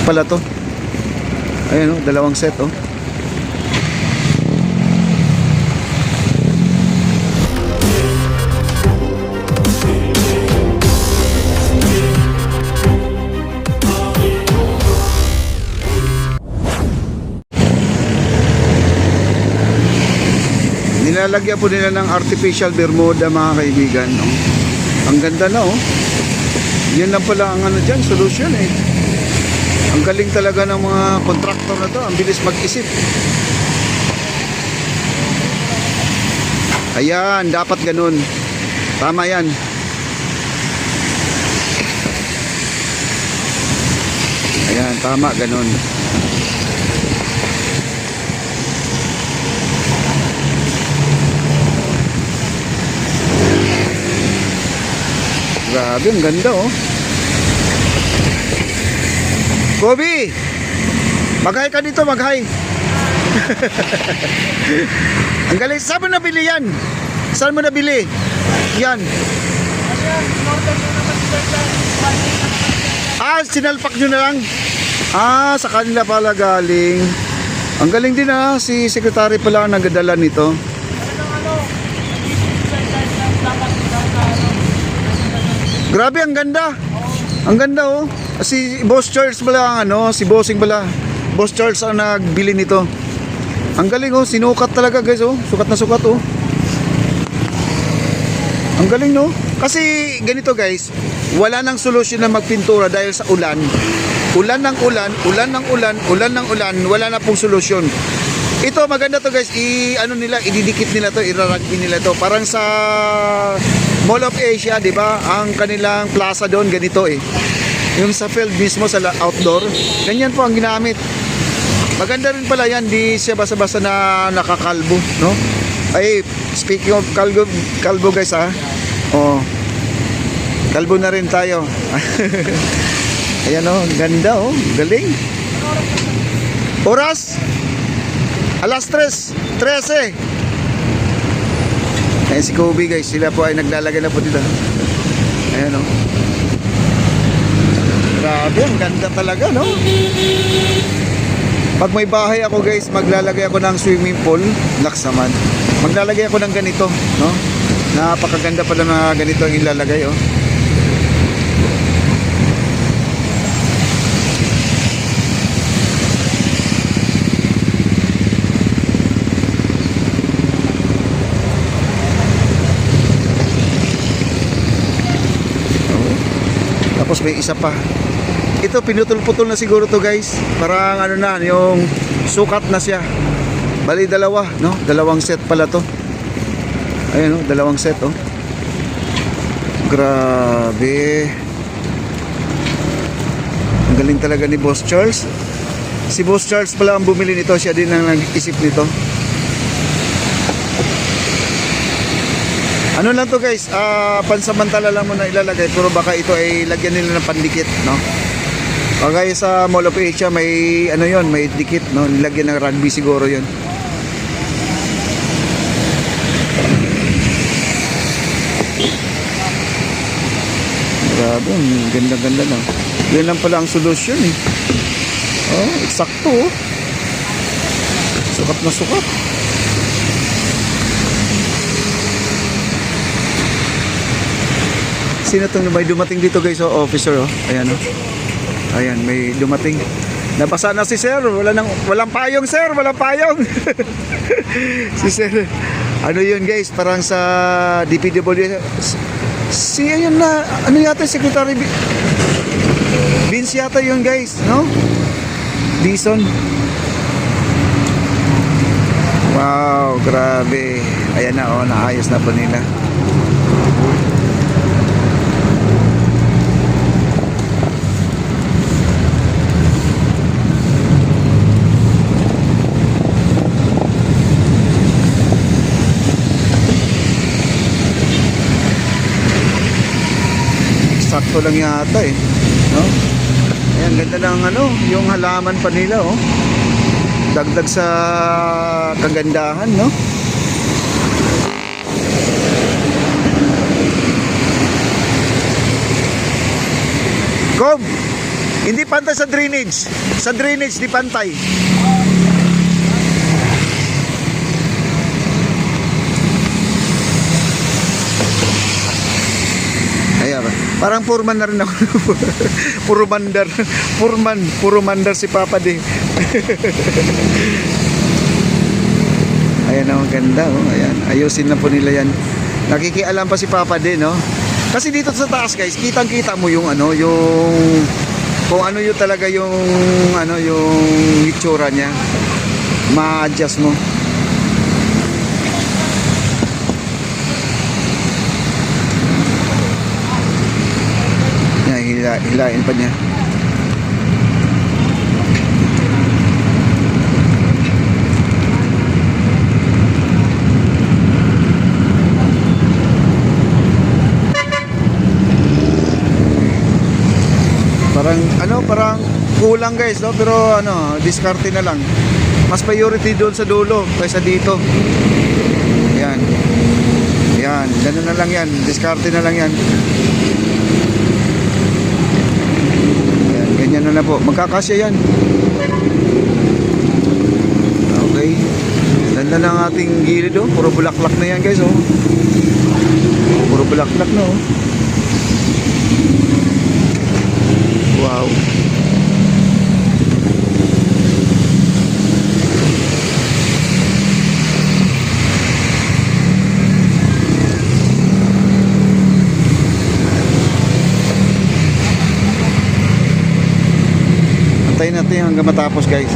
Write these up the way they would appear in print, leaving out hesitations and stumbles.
pala to. Ayan oh, dalawang set oh. Nilalagyan po nila ng artificial Bermuda mga kaibigan no? Ang ganda na oh. Yan lang pala ang ano dyan, solution eh. Ang galing talaga ng mga kontraktor na to. Ang bilis mag-isip. Ayan, dapat ganun. Tama yan. Ayan, tama, ganun. Grabe, ang ganda oh. Kobe, mag-hi ka dito, mag-hi. Ang galing. Saan mo nabili yan? Saan mo nabili? Yan. Ah, sinalpak nyo na lang. Ah, sa kanila pala galing. Ang galing din ah. Si secretary pala ang nagdala nito. Grabe, ang ganda. Ang ganda oh. Si Boss Charles pala ang ano, si Bossing pala. Boss Charles ang nagbili nito. Ang galing oh, sinukat talaga guys oh. Sukat na sukat oh. Ang galing no. Kasi ganito guys, wala nang solusyon na magpintura dahil sa ulan. Ulan ng ulan, ulan ng ulan, ulan ng ulan, wala na pong solusyon. Ito maganda to guys, ano nila, ididikit nila to, iraragpin nila to. Parang sa Mall of Asia, 'di ba? Ang kanilang plaza doon ganito eh. Yung sa field mismo sa outdoor, ganyan po ang ginamit. Maganda rin pala yan, di siya basa-basa na nakakalbo, no? Ay, speaking of kalbo guys ha. Oh. Kalbo na rin tayo. Ayan oh, ganda oh, galing. Oras? Alas 3:13. Ayan si Kobe guys, sila po ay naglalagay na po dito. Ayan oh. Grabe, ang ganda talaga, no? Pag may bahay ako guys, maglalagay ako ng swimming pool. Laks naman. Maglalagay ako ng ganito, no? Napakaganda pala na ganito ang ilalagay, oh. Tapos may isa pa. Ito pinutol-putol na siguro to guys. Parang ano na, yung sukat na siya. Bali dalawa, no? Dalawang set pala to. Ayun, no? Dalawang set, oh. Grabe. Ang galing talaga ni Boss Charles. Si Boss Charles pala ang bumili nito. Siya din ang nag-isip nito. Ano lang to guys, pansamantala lang muna ilalagay, pero baka ito ay lagyan nila ng pandikit, no? Kagaya sa Mall of Asia, may ano yon, may dikit, no? Nilagyan ng rugby siguro yon. Grabe, ganda-ganda na. Yan lang pala ang solusyon eh. Oh, eksakto oh. Sukat na sukat. Sino itong may dumating dito guys, oh, officer oh. Ayan oh. Ayan, may dumating. Nabasa na si sir, walang payong sir, walang payong. Si sir, ano yun guys, parang sa DPW. Si ayun na, ano yata Secretary Vince yata yun guys, no? Dison. Wow, grabe. Ayan na oh, naayos na po nila. Sakto lang yata eh, no? Ayan, ganda ng ano, yung halaman pa nila oh. Dagdag sa kagandahan, no? Kob, Hindi pantay sa drainage. Sa drainage, di pantay. Ayan, parang foreman na rin ako. Puro mandar. Puro mandar si Papa D. Ayan, ang ganda, oh. Ayan, ayusin na po nila yan. Nakikialam pa si Papa D, no? Kasi dito sa taas, guys, kitang-kita mo yung ano, yung kung ano yung talaga yung ano, yung itsura niya. Ma-adjust mo. Yan, hilain pa niya. Parang kulang guys, no? Pero ano, diskarte na lang. Mas priority doon sa dulo kaysa dito. Yan. Yan, ganun na lang yan. Diskarte na lang yan. Yan, ganyan na po. Magkakasya yan. Okay. Ganda ng ating gilid, oh. Puro bulaklak na yan guys, oh. Puro bulaklak na, oh. Wow. Antayin natin hanggang matapos guys.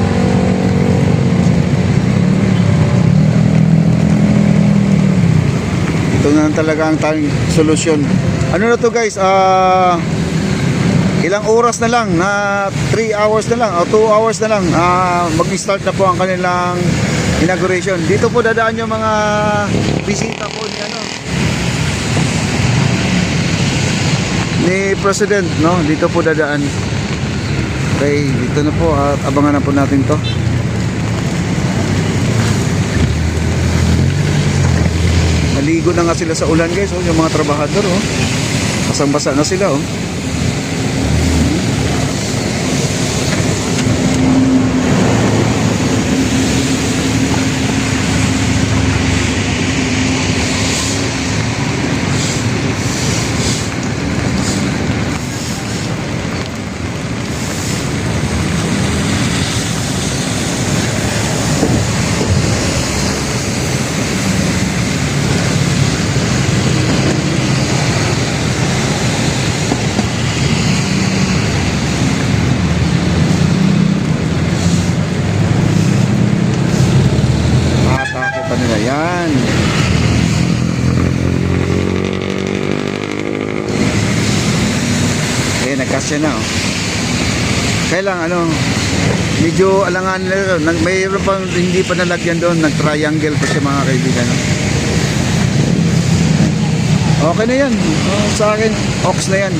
Ito na talaga ang tanging solusyon. Ano na to guys? Ilang oras na lang, na 3 hours na lang o 2 hours na lang, mag-start na po ang kanilang inauguration. Dito po dadaan yung mga bisita po ni ano, ni President, no? Dito po dadaan. Okay, dito na po at abangan na po natin to. Naligo na nga sila sa ulan guys, oh, yung mga trabahador, oh. Basang-basa na sila, oh. Yan. Eh, nagkasya na, oh. Kaya lang, ano, medyo alangan nila, mayroon pang hindi pa nalagyan doon, nag-triangle pa siya mga kaibigan, no? Okay na yan, oh, sa akin, ox na yan.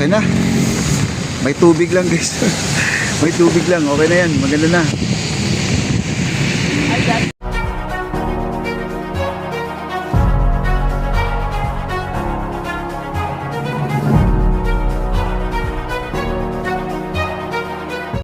Okay na. May tubig lang guys. May tubig lang. Okay na yan. Maganda na.